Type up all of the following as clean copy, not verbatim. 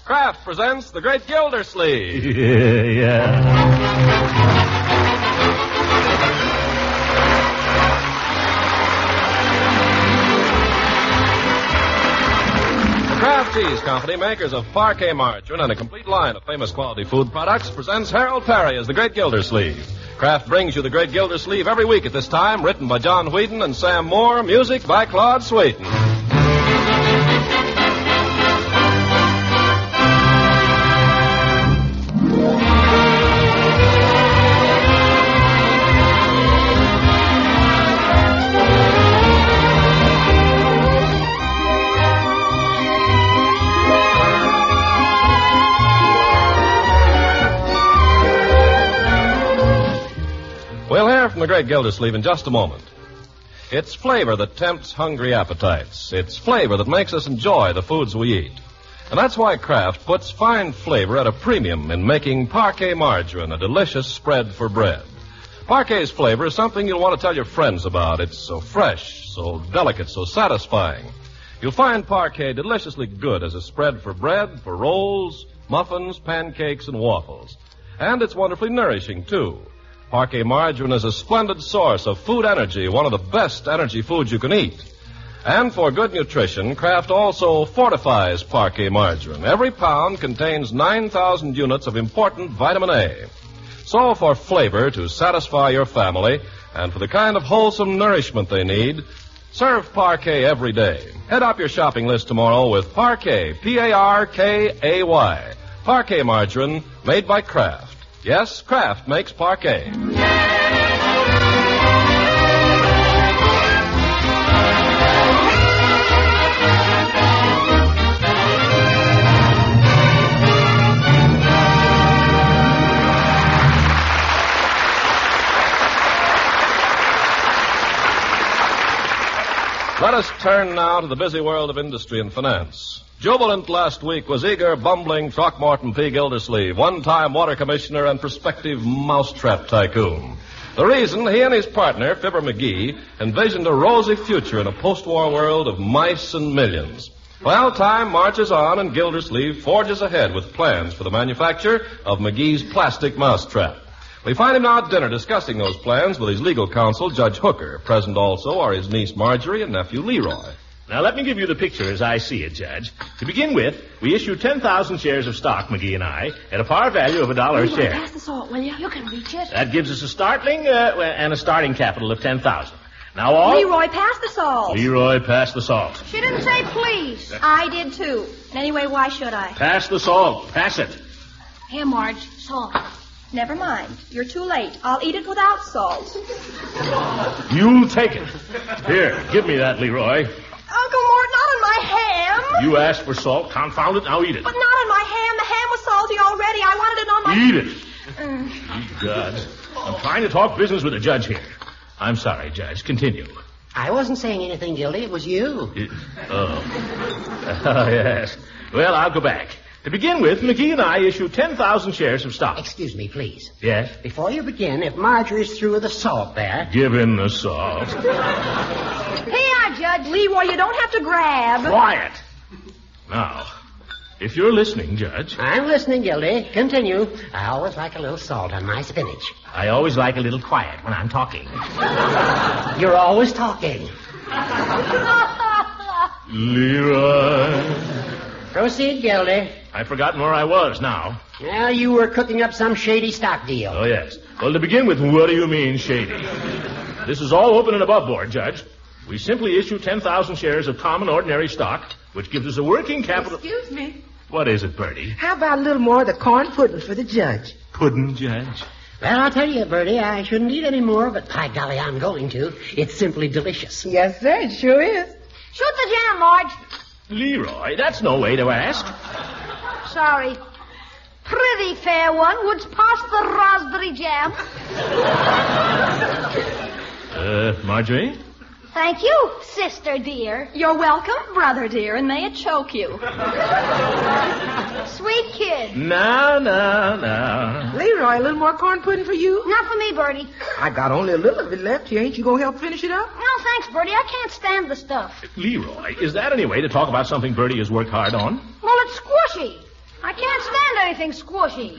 Kraft presents The Great Gildersleeve. Yeah. The Kraft Cheese Company, makers of parquet margarine and a complete line of famous quality food products, presents Harold Peary as The Great Gildersleeve. Kraft brings you The Great Gildersleeve every week at this time, written by John Whedon and Sam Moore, music by Claude Sweeten. From the Great Gildersleeve in just a moment. It's flavor that tempts hungry appetites. It's flavor that makes us enjoy the foods we eat. And that's why Kraft puts fine flavor at a premium in making parquet margarine a delicious spread for bread. Parquet's flavor is something you'll want to tell your friends about. It's so fresh, so delicate, so satisfying. You'll find parquet deliciously good as a spread for bread, for rolls, muffins, pancakes, and waffles. And it's wonderfully nourishing, too. Parquet margarine is a splendid source of food energy, one of the best energy foods you can eat. And for good nutrition, Kraft also fortifies parquet margarine. Every pound contains 9,000 units of important vitamin A. So for flavor to satisfy your family and for the kind of wholesome nourishment they need, serve parquet every day. Head up your shopping list tomorrow with parquet, P-A-R-K-A-Y. Parquet margarine made by Kraft. Yes, Kraft makes parquet. Let us turn now to the busy world of industry and finance. Jubilant last week was eager, bumbling Throckmorton P. Gildersleeve, one-time water commissioner and prospective mousetrap tycoon. The reason, he and his partner, Fibber McGee, envisioned a rosy future in a post-war world of mice and millions. Well, time marches on and Gildersleeve forges ahead with plans for the manufacture of McGee's plastic mousetrap. We find him now at dinner discussing those plans with his legal counsel, Judge Hooker. Present also are his niece Marjorie and nephew Leroy. Now, let me give you the picture as I see it, Judge. To begin with, we issue 10,000 shares of stock, McGee and I, at a par value of $1 a share. Pass the salt, will you? You can reach it. That gives us a starting capital of 10,000. Now, all... Leroy, pass the salt. Leroy, pass the salt. She didn't say please. I did, too. Anyway, why should I? Pass the salt. Pass it. Here, Marge, salt. Never mind. You're too late. I'll eat it without salt. You'll take it. Here, give me that, Leroy. Uncle Mort, not on my ham. You asked for salt. Confound it. Now eat it. But not on my ham. The ham was salty already. I wanted it on my... Eat it. God. I'm trying to talk business with the judge here. I'm sorry, Judge. Continue. I wasn't saying anything, Gildy. It was you. Oh, yes. Well, I'll go back. To begin with, McGee and I issue 10,000 shares of stock. Excuse me, please. Yes? Before you begin, if Marjorie's through with the salt there... Give in the salt. Here, Judge Leroy, you don't have to grab. Quiet. Now, if you're listening, Judge... I'm listening, Gildy. Continue. I always like a little salt on my spinach. I always like a little quiet when I'm talking. You're always talking. Leroy... Proceed, Gildy. I've forgotten where I was now. Well, you were cooking up some shady stock deal. Oh, yes. Well, to begin with, what do you mean, shady? This is all open and above board, Judge. We simply issue 10,000 shares of common ordinary stock, which gives us a working capital... Excuse me. What is it, Bertie? How about a little more of the corn pudding for the judge? Pudding, Judge? Well, I'll tell you, Bertie, I shouldn't eat any more, but by golly, I'm going to. It's simply delicious. Yes, sir, it sure is. Shoot the jam, Marge. Leroy, that's no way to ask. Sorry. Pretty fair one. Would pass the raspberry jam. Marjorie? Thank you, sister dear. You're welcome, brother dear, and may it choke you. Sweet kid. No. Leroy, a little more corn pudding for you? Not for me, Bertie. I got only a little of it left here. Ain't you going to help finish it up? No, thanks, Bertie. I can't stand the stuff. Leroy, is that any way to talk about something Bertie has worked hard on? Well, it's squishy. I can't stand anything squishy.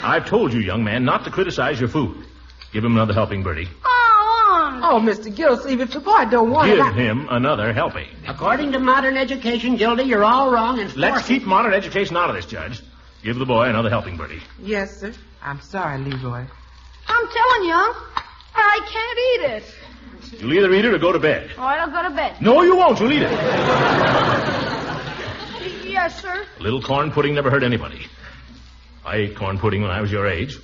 I've told you, young man, not to criticize your food. Give him another helping, Bertie. Oh, Mr. Gildersleeve, if the boy don't want Give it, him another helping. According to modern education, Gildy, you're all wrong. And Let's keep modern education out of this, Judge. Give the boy another helping, Bertie. Yes, sir. I'm sorry, Leroy. I'm telling you, I can't eat it. You'll either eat it or go to bed. All right, I'll go to bed. No, you won't. You'll eat it. Yes, sir. A little corn pudding never hurt anybody. I ate corn pudding when I was your age.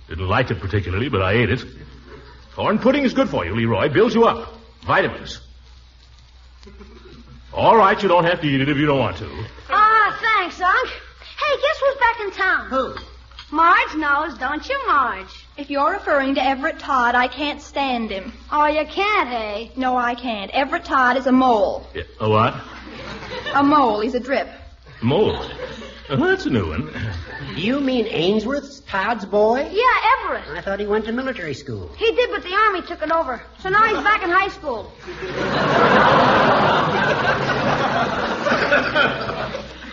Didn't like it particularly, but I ate it. Corn pudding is good for you, Leroy. Builds you up. Vitamins. All right, you don't have to eat it if you don't want to. Thanks, Unc. Hey, guess who's back in town? Who? Marge knows, don't you, Marge? If you're referring to Everett Todd, I can't stand him. Oh, you can't, eh? No, I can't. Everett Todd is a mole. Yeah, a what? A mole. He's a drip. Mole. That's a new one. You mean Ainsworth's Todd's boy? Yeah, Everett. I thought he went to military school. He did, but the Army took it over. So now he's back in high school.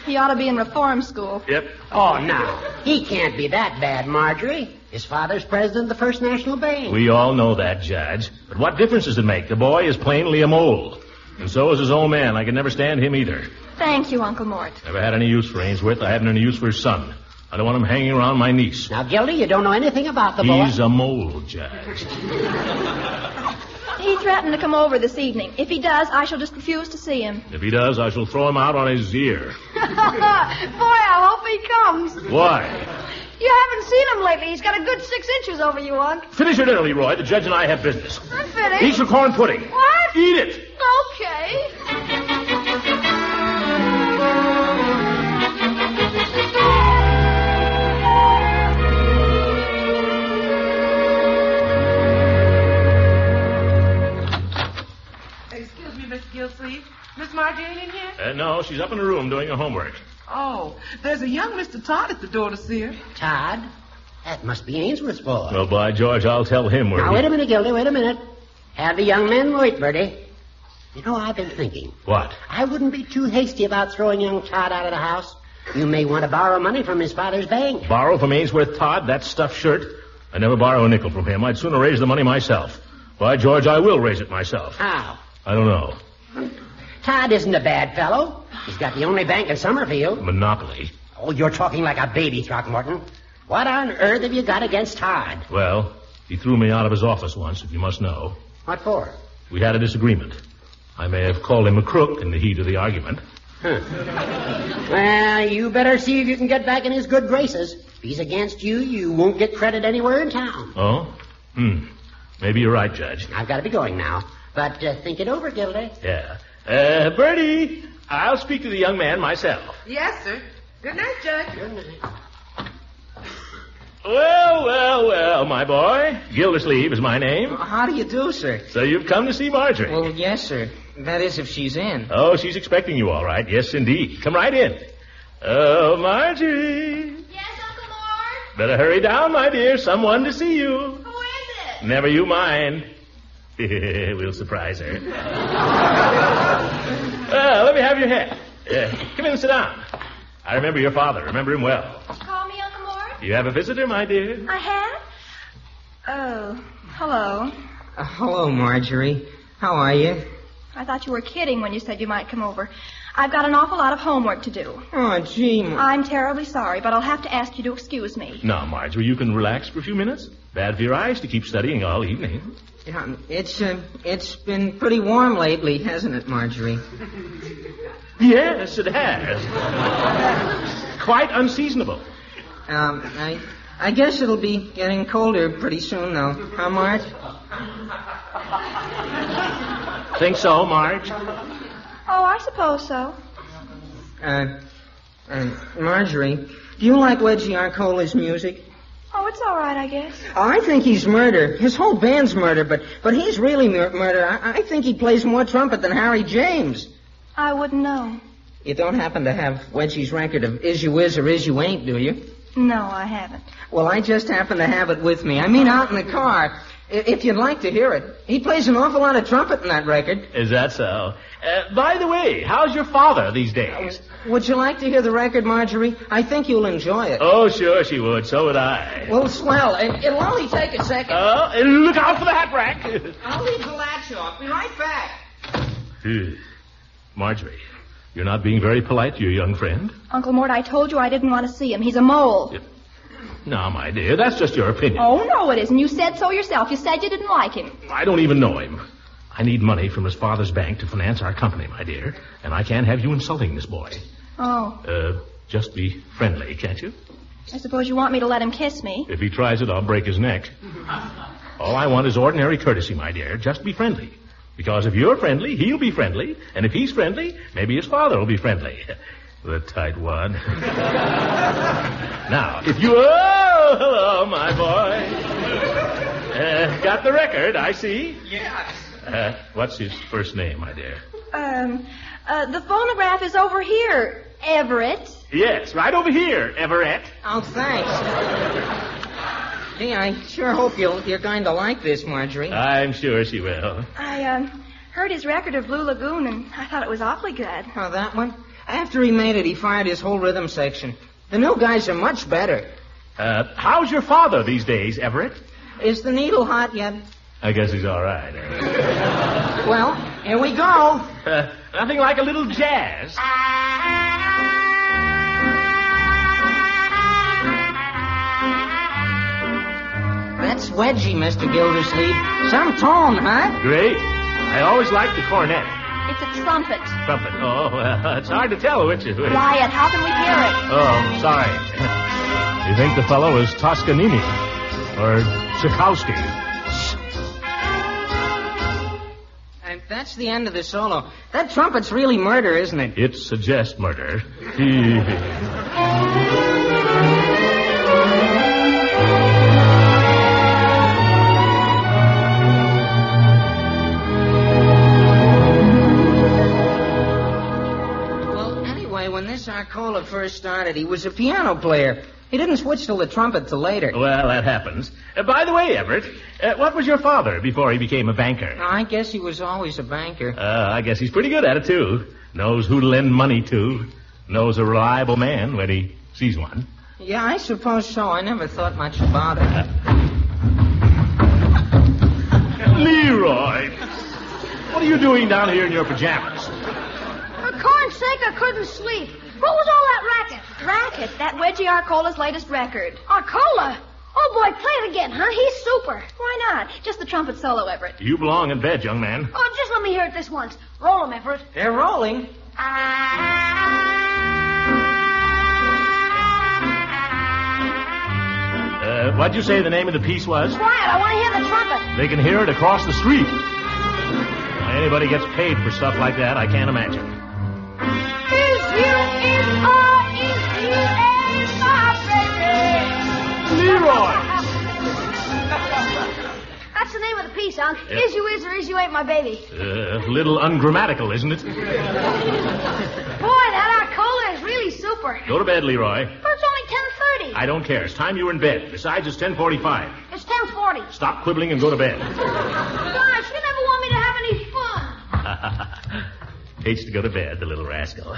He ought to be in reform school. Yep. Oh, now, he can't be that bad, Marjorie. His father's president of the First National Bank. We all know that, Judge. But what difference does it make? The boy is plainly a mole. And so is his old man. I can never stand him either. Thank you, Uncle Mort. Never had any use for Ainsworth. I haven't any use for his son. I don't want him hanging around my niece. Now, Gildy, you don't know anything about the boy. He's a mole, Judge. He threatened to come over this evening. If he does, I shall just refuse to see him. If he does, I shall throw him out on his ear. Boy, I hope he comes. Why? You haven't seen him lately. He's got a good 6 inches over you, Unc. Finish your dinner, Leroy. The judge and I have business. I'm finished. Eat your corn pudding. What? Eat it. Okay. Excuse me, Mr. Gildersleeve. Miss Margie ain't in here? No, she's up in her room doing her homework. Oh, there's a young Mr. Todd at the door to see her. Todd? That must be Ainsworth's boy. Well, by George, I'll tell him where Now, wait a minute, Gildy, wait a minute. Have the young men wait, Bertie. You know, I've been thinking. What? I wouldn't be too hasty about throwing young Todd out of the house. You may want to borrow money from his father's bank. Borrow from Ainsworth Todd? That stuffed shirt? I never borrow a nickel from him. I'd sooner raise the money myself. By George, I will raise it myself. How? I don't know. Todd isn't a bad fellow. He's got the only bank in Summerfield. Monopoly. Oh, you're talking like a baby, Throckmorton. What on earth have you got against Todd? Well, he threw me out of his office once, if you must know. What for? We had a disagreement. I may have called him a crook in the heat of the argument. Well, you better see if you can get back in his good graces. If he's against you, you won't get credit anywhere in town. Oh? Maybe you're right, Judge. I've got to be going now. But think it over, Gildy. Yeah. Bertie, I'll speak to the young man myself. Yes, sir. Good night, Judge. Good night. Well, my boy. Gildersleeve is my name. How do you do, sir? So you've come to see Marjorie. Well, yes, sir. That is, if she's in. Oh, she's expecting you all right. Yes, indeed. Come right in. Oh, Marjorie. Yes, Uncle Mort? Better hurry down, my dear. Someone to see you. Who is it? Never you mind. We'll surprise her. Let me have your hat. Come in and sit down. I remember your father. Remember him well. Call me Uncle Mort? You have a visitor, my dear? I have? Oh, hello. Hello, Marjorie. How are you? I thought you were kidding when you said you might come over. I've got an awful lot of homework to do. Oh, gee. I'm terribly sorry, but I'll have to ask you to excuse me. Now, Marjorie, you can relax for a few minutes. Bad for your eyes to keep studying all evening. Yeah, it's been pretty warm lately, hasn't it, Marjorie? Yes, it has. Quite unseasonable. I guess it'll be getting colder pretty soon, though. Huh, Marge? Think so, Marge? Oh, I suppose so. Marjorie, do you like Wedgie Arcola's music? Oh, it's all right, I guess. Oh, I think he's murder. His whole band's murder, but he's really murder. I think he plays more trumpet than Harry James. I wouldn't know. You don't happen to have Wedgie's record of Is You Is or Is You Ain't, do you? No, I haven't. Well, I just happen to have it with me. I mean, out in the car. If you'd like to hear it. He plays an awful lot of trumpet in that record. Is that so? By the way, how's your father these days? Would you like to hear the record, Marjorie? I think you'll enjoy it. Oh, sure she would. So would I. Well, swell. It'll only take a second. Oh, and look out for the hat rack. I'll leave the latch off. Be right back. Marjorie, you're not being very polite to your young friend. Uncle Mort, I told you I didn't want to see him. He's a mole. Now, my dear, that's just your opinion. Oh, no, it isn't. You said so yourself. You said you didn't like him. I don't even know him. I need money from his father's bank to finance our company, my dear. And I can't have you insulting this boy. Oh. Just be friendly, can't you? I suppose you want me to let him kiss me. If he tries it, I'll break his neck. All I want is ordinary courtesy, my dear. Just be friendly. Because if you're friendly, he'll be friendly. And if he's friendly, maybe his father will be friendly. The tight one. Now, if you... Oh, hello, my boy. Got the record, I see. Yes. What's his first name, my dear? The phonograph is over here, Everett. Yes, right over here, Everett. Oh, thanks. Gee, I sure hope you're going to like this, Marjorie. I'm sure she will. I heard his record of Blue Lagoon, and I thought it was awfully good. Oh, that one? After he made it, he fired his whole rhythm section. The new guys are much better. How's your father these days, Everett? Is the needle hot yet? I guess he's all right. Well, here we go. Nothing like a little jazz. That's wedgie, Mr. Gildersleeve. Some tone, huh? Great. I always liked the cornet. It's a trumpet. Trumpet. Oh, it's hard to tell which is which. Wyatt, how can we hear it? Oh, sorry. You think the fellow is Toscanini or Tchaikovsky? And that's the end of the solo. That trumpet's really murder, isn't it? It suggests murder. When this Arcola first started, he was a piano player. He didn't switch to the trumpet till later. Well, that happens. By the way, Everett, what was your father before he became a banker? I guess he was always a banker. I guess he's pretty good at it, too. Knows who to lend money to. Knows a reliable man when he sees one. Yeah, I suppose so. I never thought much about it. Leroy! What are you doing down here in your pajamas? For corn's sake, I couldn't sleep. What was all that racket? Racket? That Wedgie Arcola's latest record. Arcola? Oh, boy, play it again, huh? He's super. Why not? Just the trumpet solo, Everett. You belong in bed, young man. Oh, just let me hear it this once. Roll 'em, Everett. They're rolling. What'd you say the name of the piece was? Quiet, I want to hear the trumpet. They can hear it across the street. Anybody gets paid for stuff like that, I can't imagine. Leroy! That's the name of the piece, Unc. Is you is or is you ain't my baby. A little ungrammatical, isn't it? Boy, that Arcola is really super. Go to bed, Leroy. But it's only 10:30. I don't care. It's time you were in bed. Besides, it's 10:45. It's 10:40. Stop quibbling and go to bed. Gosh, you never want me to have any fun. Hates to go to bed, the little rascal.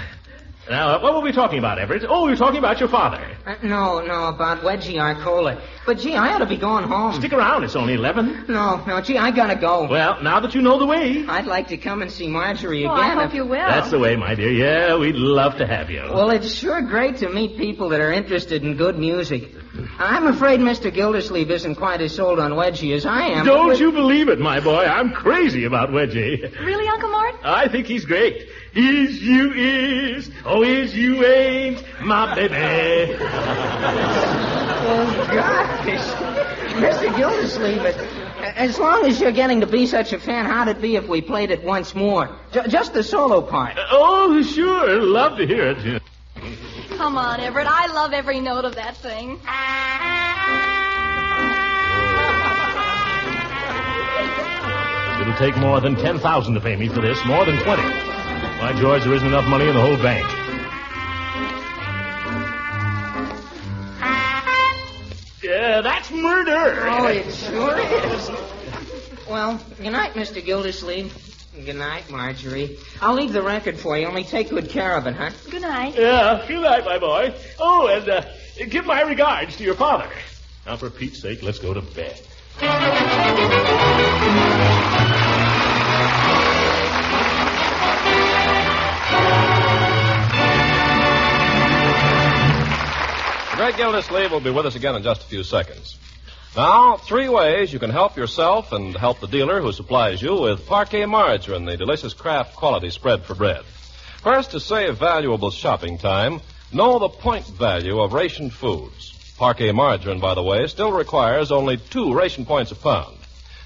Now, what were we talking about, Everett? Oh, we were talking about your father. No, about Wedgie Arcola. But, gee, I ought to be going home. Stick around. It's only 11. No, gee, I gotta go. Well, now that you know the way. I'd like to come and see Marjorie Oh, again. I hope you will. That's the way, my dear. Yeah, we'd love to have you. Well, it's sure great to meet people that are interested in good music. I'm afraid Mr. Gildersleeve isn't quite as sold on Wedgie as I am. Don't you believe it, my boy. I'm crazy about Wedgie. Really, Uncle Mort? I think he's great. Is you is, oh, is you ain't, my baby. Oh, gosh. Mr. Gildersleeve, as long as you're getting to be such a fan, how'd it be if we played it once more? Just the solo part. Oh, sure. Love to hear it. Come on, Everett. I love every note of that thing. It'll take more than 10,000 to pay me for this. More than 20. Why, George, there isn't enough money in the whole bank. Yeah, that's murder. Oh, it sure is. Well, good night, Mr. Gildersleeve. Good night, Marjorie. I'll leave the record for you. Only take good care of it, huh? Good night. Yeah, good night, my boy. Oh, and give my regards to your father. Now, for Pete's sake, let's go to bed. Great Gildersleeve will be with us again in just a few seconds. Now, 3 ways you can help yourself and help the dealer who supplies you with parquet margarine, the delicious Kraft quality spread for bread. First, to save valuable shopping time, know the point value of rationed foods. Parquet margarine, by the way, still requires only 2 ration points a pound.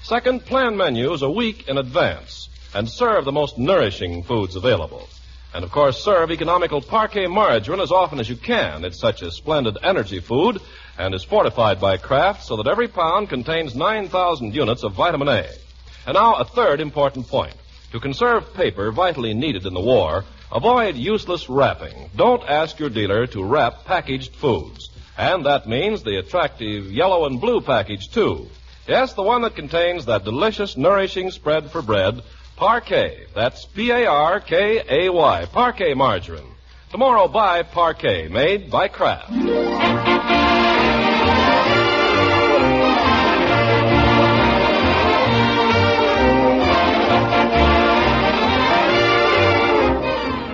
Second, plan menus a week in advance and serve the most nourishing foods available. And, of course, serve economical parquet margarine as often as you can. It's such a splendid energy food and is fortified by Kraft so that every pound contains 9,000 units of vitamin A. And now, a third important point. To conserve paper vitally needed in the war, avoid useless wrapping. Don't ask your dealer to wrap packaged foods. And that means the attractive yellow and blue package, too. Yes, the one that contains that delicious, nourishing spread for bread, Parquet. That's P-A-R-K-A-Y. Parquet margarine. Tomorrow, buy Parquet, made by Kraft.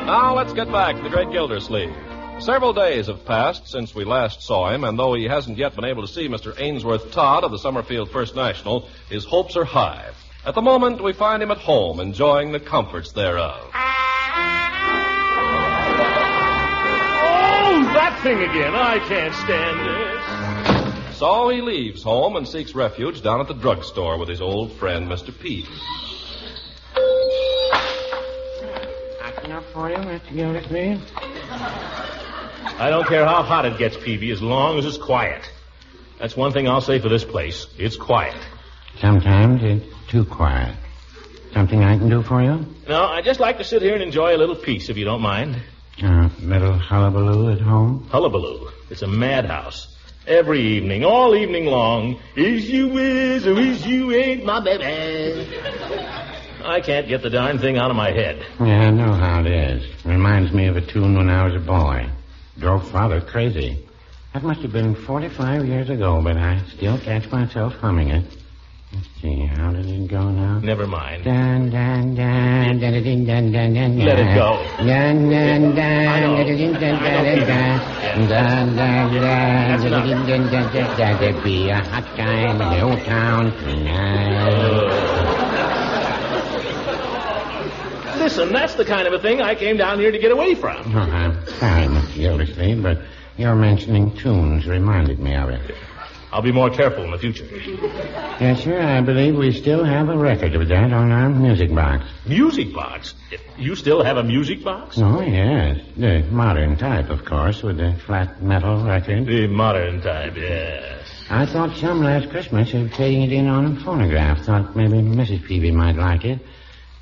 Now, let's get back to the Great Gildersleeve. Several days have passed since we last saw him, and though he hasn't yet been able to see Mr. Ainsworth Todd of the Summerfield First National, his hopes are high. At the moment, we find him at home, enjoying the comforts thereof. Oh, that thing again. I can't stand this. So he leaves home and seeks refuge down at the drugstore with his old friend, Mr. P. Hot enough for you, Mr. Gildersleeve? I don't care how hot it gets, Peavy, as long as it's quiet. That's one thing I'll say for this place. It's quiet. Sometimes it's too quiet. Something I can do for you? No, I'd just like to sit here and enjoy a little peace, if you don't mind. Little hullabaloo at home? Hullabaloo. It's a madhouse. Every evening, all evening long, is you is or is you ain't my baby. I can't get the darn thing out of my head. Yeah, I know how it is. Reminds me of a tune when I was a boy. Drove Father crazy. That must have been 45 years ago, but I still catch myself humming it. Let's see, how did it go now? Never mind. Dun, dun, dun, dun, dun, dun, dun, dun, Let it go. Dun, dun, dun, I know. dun, dun, dun, dun, dun, dun, dun, dun, there'd be a hot time in the old town tonight. Listen, that's the kind of a thing I came down here to get away from. Oh, I'm sorry, Mr. Gildersleeve, but your mentioning tunes reminded me of it. I'll be more careful in the future. Yes, sir, I believe we still have a record of that on our music box. Music box? You still have a music box? Oh, yes. The modern type, of course, with the flat metal record. The modern type, yes. I thought some last Christmas of taking it in on a phonograph. Thought maybe Mrs. Peavy might like it.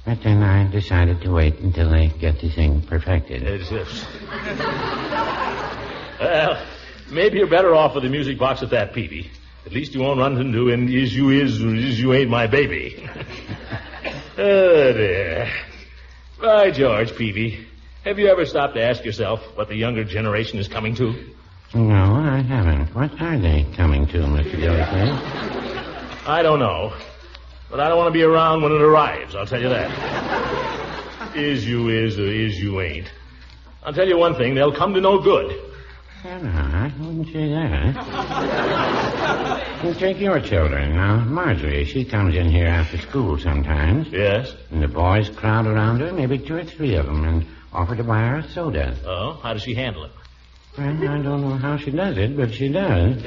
But then I decided to wait until they get the thing perfected. Well, maybe you're better off with the music box at that, Peavy. At least you won't run into an is you ain't my baby. Oh, dear. By George, Peavy, have you ever stopped to ask yourself what the younger generation is coming to? No, I haven't. What are they coming to, Mr. Gildersleeve? I don't know. But I don't want to be around when it arrives, I'll tell you that. Is or is you ain't. I'll tell you one thing, they'll come to no good. Well, no, I wouldn't say that. You take your children. Now, Marjorie, she comes in here after school sometimes. Yes? And the boys crowd around her, maybe 2 or 3 of them, and offer to buy her a soda. Oh, how does she handle it? Well, I don't know how she does it, but she does.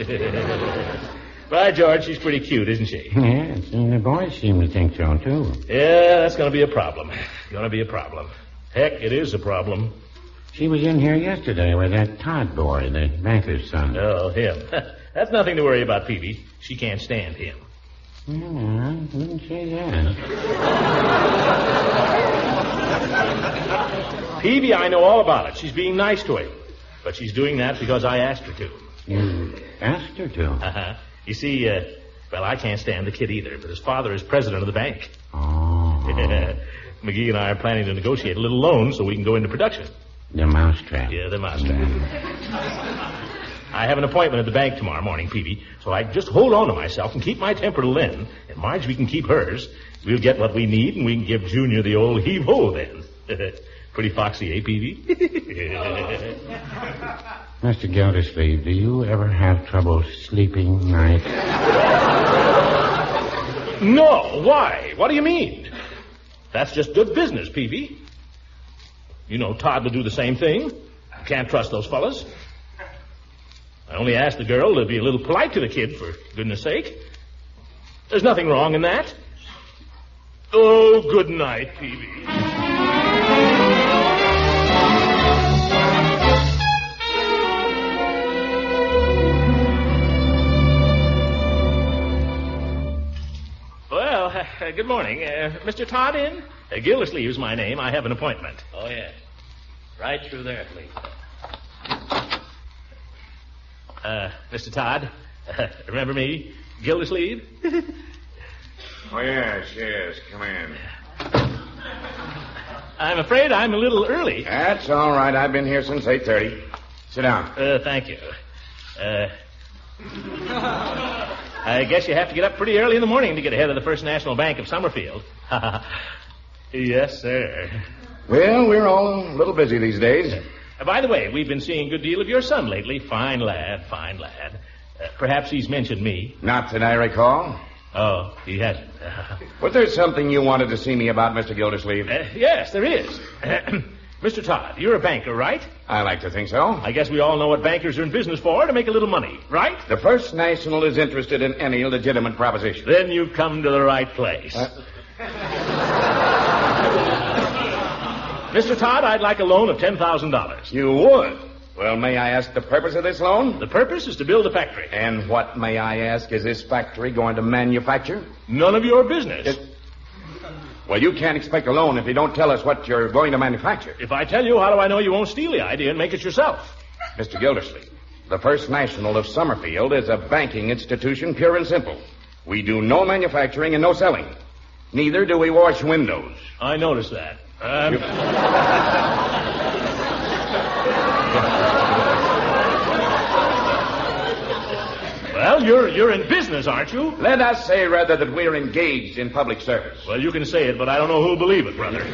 By George, she's pretty cute, isn't she? Yes, and the boys seem to think so, too. Yeah, that's going to be a problem. Going to be a problem. Heck, it is a problem. She was in here yesterday with that Todd boy, the banker's son. Oh, him. That's nothing to worry about, Peavy. She can't stand him. No, I wouldn't say that. Peavy, I know all about it. She's being nice to him. But she's doing that because I asked her to. You asked her to? Uh-huh. You see, Well, I can't stand the kid either, but his father is president of the bank. Oh. McGee and I are planning to negotiate a little loan so we can go into production. The mousetrap. Yeah, the mousetrap. I have an appointment at the bank tomorrow morning, Peavy, so I just hold on to myself and keep my temper till then, and Marge, we can keep hers. We'll get what we need, and we can give Junior the old heave-ho then. Pretty foxy, eh, Peavy? Mr. Gildersleeve, do you ever have trouble sleeping nights? No, why? What do you mean? That's just good business, Peavy. You know Todd would do the same thing. You can't trust those fellas. I only asked the girl to be a little polite to the kid, for goodness sake. There's nothing wrong in that. Oh, good night, Peavy. Well, good morning. Mr. Todd in? Gildersleeve is my name. I have an appointment. Oh, yes. Right through there, please. Mr. Todd, remember me? Gildersleeve? Oh, yes. Come in. I'm afraid I'm a little early. That's all right. I've been here since 8:30. Sit down. Thank you. I guess you have to get up pretty early in the morning to get ahead of the First National Bank of Summerfield. Yes, sir. Well, we're all a little busy these days. By the way, we've been seeing a good deal of your son lately. Fine lad. Perhaps he's mentioned me. Not that I recall. Oh, he hasn't. Was there something you wanted to see me about, Mr. Gildersleeve? Yes, there is. Mr. Todd, you're a banker, right? I like to think so. I guess we all know what bankers are in business for, to make a little money, right? The First National is interested in any legitimate proposition. Then you've come to the right place. Mr. Todd, I'd like a loan of $10,000. You would? Well, may I ask the purpose of this loan? The purpose is to build a factory. And what, may I ask, is this factory going to manufacture? None of your business. Well, you can't expect a loan if you don't tell us what you're going to manufacture. If I tell you, how do I know you won't steal the idea and make it yourself? Mr. Gildersleeve, the First National of Summerfield is a banking institution, pure and simple. We do no manufacturing and no selling. Neither do we wash windows. I noticed that. Well, you're in business, aren't you? Let us say, rather, that we're engaged in public service. Well, you can say it, but I don't know who'll believe it, brother.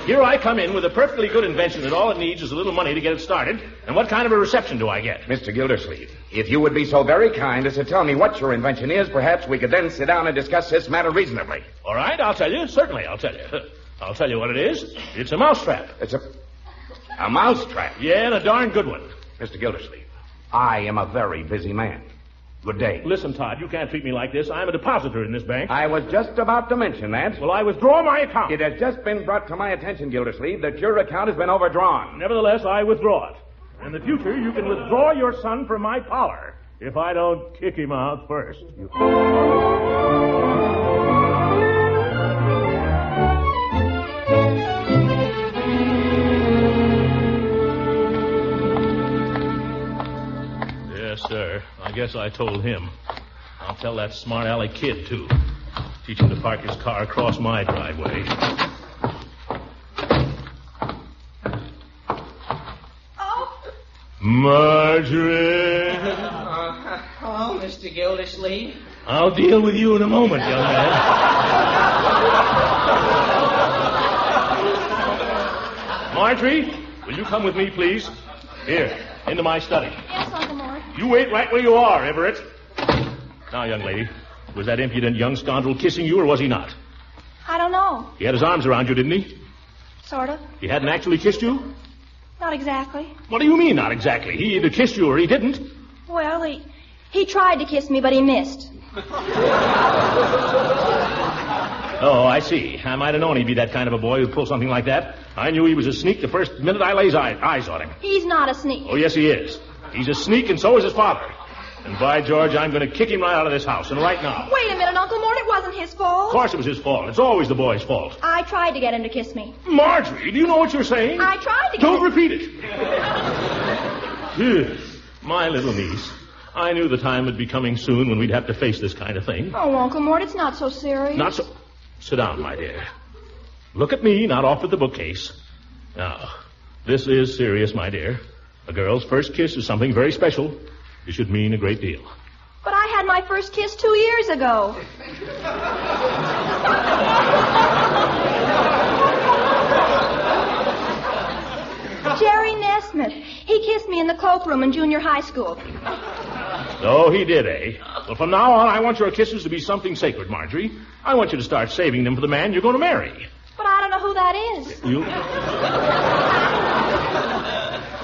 Here I come in with a perfectly good invention that all it needs is a little money to get it started. And what kind of a reception do I get? Mr. Gildersleeve, if you would be so very kind as to tell me what your invention is, perhaps we could then sit down and discuss this matter reasonably. All right, I'll tell you. Certainly, I'll tell you. I'll tell you what it is. It's a mousetrap. It's a mousetrap? Yeah, and a darn good one. Mr. Gildersleeve, I am a very busy man. Good day. Listen, Todd, you can't treat me like this. I'm a depositor in this bank. I was just about to mention that. Well, I withdraw my account. It has just been brought to my attention, Gildersleeve, that your account has been overdrawn. Nevertheless, I withdraw it. In the future, you can withdraw your son from my power if I don't kick him out first. Yes, sir. I guess I told him. I'll tell that smart aleck kid, too. Teach him to park his car across my driveway. Oh. Marjorie! Oh, Mr. Gildersleeve. I'll deal with you in a moment, young man. Marjorie, will you come with me, please? Here, into my study. Yes, Uncle Mort. You wait right where you are, Everett. Now, young lady, was that impudent young scoundrel kissing you, or was he not? I don't know. He had his arms around you, didn't he? Sort of. He hadn't actually kissed you? Not exactly. What do you mean, not exactly? He either kissed you or he didn't. Well, he tried to kiss me, but he missed. Oh, I see. I might have known he'd be that kind of a boy who'd pull something like that. I knew he was a sneak the first minute I laid eyes on him. He's not a sneak. Oh, yes, he is. He's a sneak, and so is his father. And by George, I'm going to kick him right out of this house, and right now. Wait a minute, Uncle Mort. It wasn't his fault. Of course it was his fault. It's always the boy's fault. I tried to get him to kiss me. Marjorie, do you know what you're saying? I tried to get Don't him. repeat it. Phew, my little niece. I knew the time would be coming soon when we'd have to face this kind of thing. Oh, Uncle Mort, it's not so serious. Not so... Sit down, my dear. Look at me, not off at the bookcase. Now, this is serious, my dear. A girl's first kiss is something very special. It should mean a great deal. But I had my first kiss 2 years ago. Jerry Nesmith. He kissed me in the cloakroom in junior high school. Oh, he did, eh? Well, from now on, I want your kisses to be something sacred, Marjorie. I want you to start saving them for the man you're going to marry. But I don't know who that is.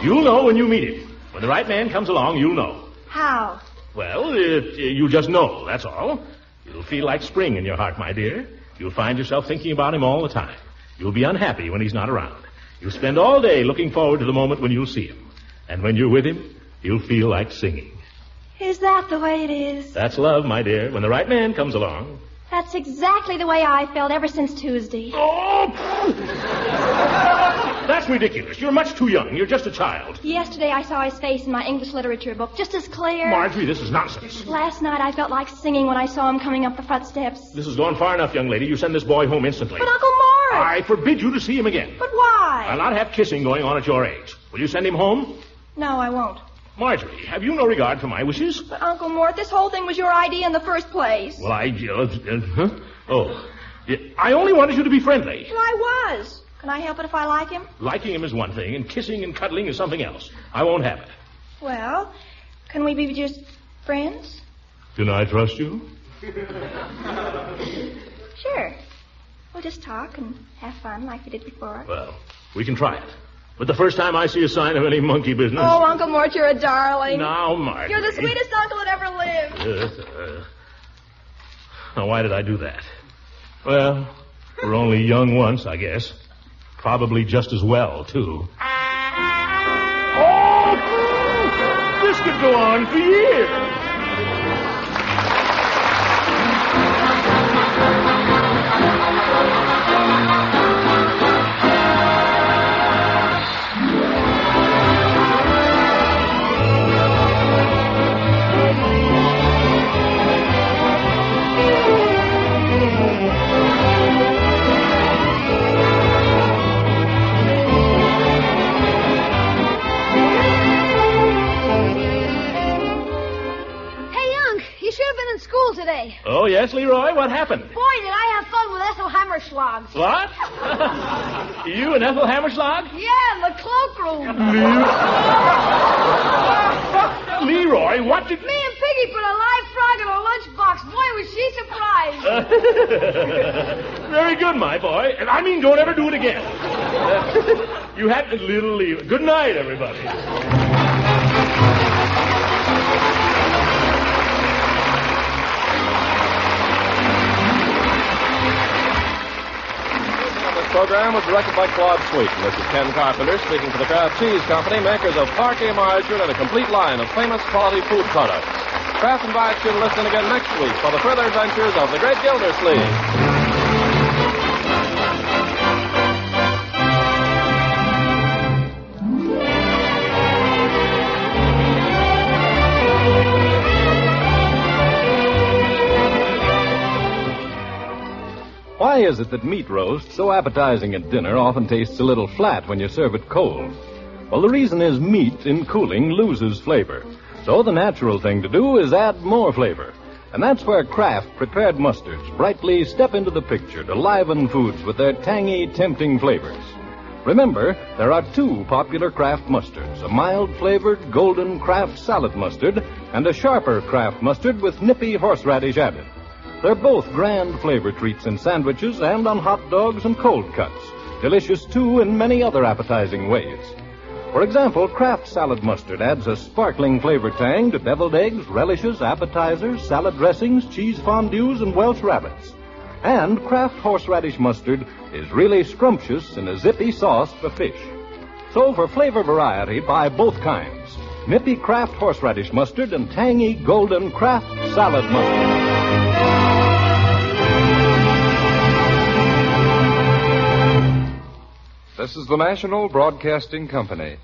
You'll know when you meet him. When the right man comes along, you'll know. How? Well, you just know, that's all. You'll feel like spring in your heart, my dear. You'll find yourself thinking about him all the time. You'll be unhappy when he's not around. You'll spend all day looking forward to the moment when you'll see him. And when you're with him, you'll feel like singing. Is that the way it is? That's love, my dear, when the right man comes along. That's exactly the way I felt ever since Tuesday. Oh! That's ridiculous. You're much too young. You're just a child. Yesterday I saw his face in my English literature book, just as clear. Marjorie, this is nonsense. Last night I felt like singing when I saw him coming up the front steps. This has gone far enough, young lady. You send this boy home instantly. But Uncle Morris! I forbid you to see him again. But why? I'll not have kissing going on at your age. Will you send him home? No, I won't. Marjorie, have you no regard for my wishes? But, Uncle Mort, this whole thing was your idea in the first place. Well, I only wanted you to be friendly. Well, I was. Can I help it if I like him? Liking him is one thing, and kissing and cuddling is something else. I won't have it. Well, can we be just friends? Can I trust you? Sure. We'll just talk and have fun like we did before. Well, we can try it. But the first time I see a sign of any monkey business... Oh, Uncle Mort, you're a darling. Now, Marjorie... You're the sweetest uncle that ever lived. Now, why did I do that? Well, we're only young once, I guess. Probably just as well, too. Oh! This could go on for years. Today. Oh, yes, Leroy? What happened? Boy, did I have fun with Ethel Hammerschlags. What? You and Ethel Hammerschlag? Yeah, in the cloakroom. Leroy, what did... Me and Piggy put a live frog in a lunchbox. Boy, was she surprised. Very good, my boy. And I mean, don't ever do it again. You had a little Leroy. Good night, everybody. Program was directed by Claude Sweet. This is Ken Carpenter speaking for the Kraft Cheese Company, makers of Parkey margarine and a complete line of famous quality food products. Kraft invites you to listen again next week for the further adventures of the Great Gildersleeve. Why is it that meat roast, so appetizing at dinner, often tastes a little flat when you serve it cold? Well, the reason is meat, in cooling, loses flavor. So the natural thing to do is add more flavor. And that's where Kraft prepared mustards brightly step into the picture to liven foods with their tangy, tempting flavors. Remember, there are two popular Kraft mustards, a mild-flavored golden Kraft salad mustard and a sharper Kraft mustard with nippy horseradish added. They're both grand flavor treats in sandwiches and on hot dogs and cold cuts. Delicious, too, in many other appetizing ways. For example, Kraft salad mustard adds a sparkling flavor tang to deviled eggs, relishes, appetizers, salad dressings, cheese fondues, and Welsh rabbits. And Kraft horseradish mustard is really scrumptious in a zippy sauce for fish. So for flavor variety, buy both kinds. Nippy Kraft horseradish mustard and tangy golden Kraft salad mustard. This is the National Broadcasting Company.